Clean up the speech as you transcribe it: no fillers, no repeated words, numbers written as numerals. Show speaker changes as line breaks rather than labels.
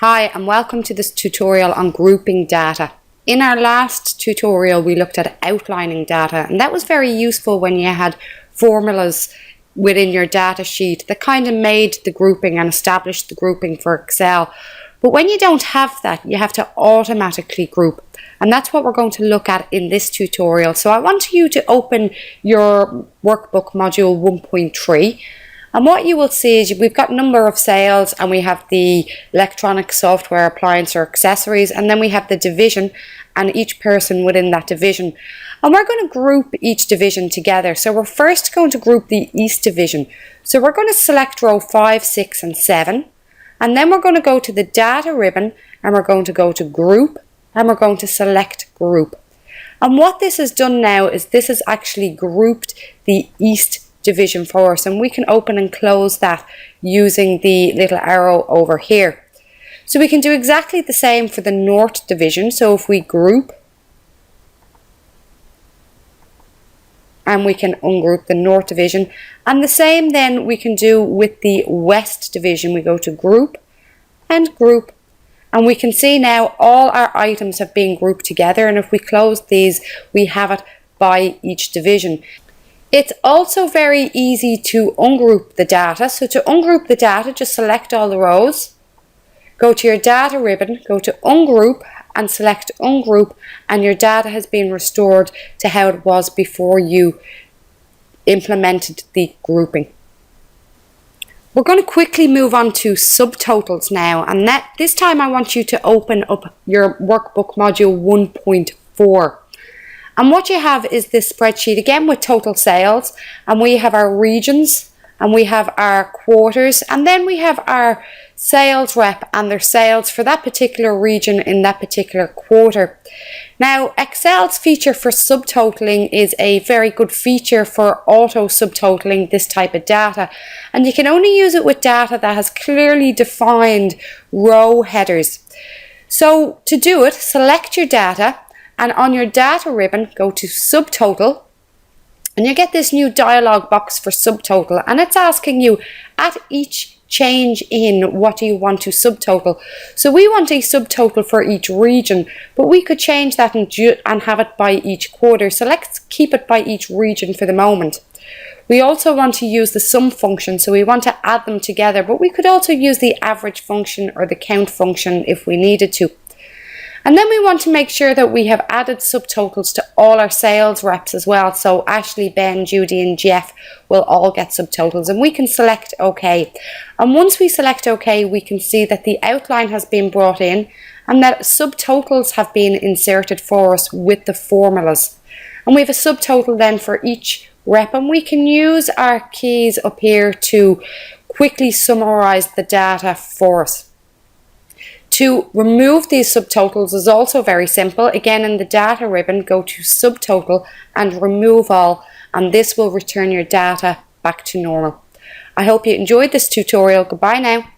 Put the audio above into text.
Hi and welcome to this tutorial on grouping data. In our last tutorial we looked at outlining data, and that was very useful when you had formulas within your data sheet that kind of made the grouping and established the grouping for Excel. But when you don't have that, you have to automatically group, and that's what we're going to look at in this tutorial. So I want you to open your workbook module 1.3. And what you will see is we've got number of sales, and we have the electronic software, appliance or accessories, and then we have the division and each person within that division. And we're going to group each division together. So we're first going to group the East division. So we're going to select row 5, 6 and 7. And then we're going to go to the data ribbon and we're going to go to group and we're going to select group. And what this has done now is this has actually grouped the East division for us, and we can open and close that using the little arrow over here. So we can do exactly the same for the North division. So if we group and we can ungroup the North division, and the same then we can do with the West division. We go to group, and we can see now all our items have been grouped together, and if we close these we have it by each division. It's also very easy to ungroup the data. So to ungroup the data, just select all the rows, go to your data ribbon, go to ungroup and select ungroup, and your data has been restored to how it was before you implemented the grouping. We're going to quickly move on to subtotals now, and this time I want you to open up your workbook module 1.4. And what you have is this spreadsheet again with total sales, and we have our regions, and we have our quarters, and then we have our sales rep and their sales for that particular region in that particular quarter. Now, Excel's feature for subtotaling is a very good feature for auto subtotaling this type of data, and you can only use it with data that has clearly defined row headers. So to do it, select your data, and on your data ribbon go to subtotal, and you get this new dialog box for subtotal, and it's asking you at each change in what do you want to subtotal. So we want a subtotal for each region, but we could change that and have it by each quarter. So let's keep it by each region for the moment. We also want to use the sum function, so we want to add them together, but we could also use the average function or the count function if we needed to. And then we want to make sure that we have added subtotals to all our sales reps as well. So Ashley, Ben, Judy and Jeff will all get subtotals, and we can select OK. And once we select OK, we can see that the outline has been brought in and that subtotals have been inserted for us with the formulas. And we have a subtotal then for each rep, and we can use our keys up here to quickly summarize the data for us. To remove these subtotals is also very simple. Again, in the data ribbon, go to subtotal and remove all, and this will return your data back to normal. I hope you enjoyed this tutorial. Goodbye now.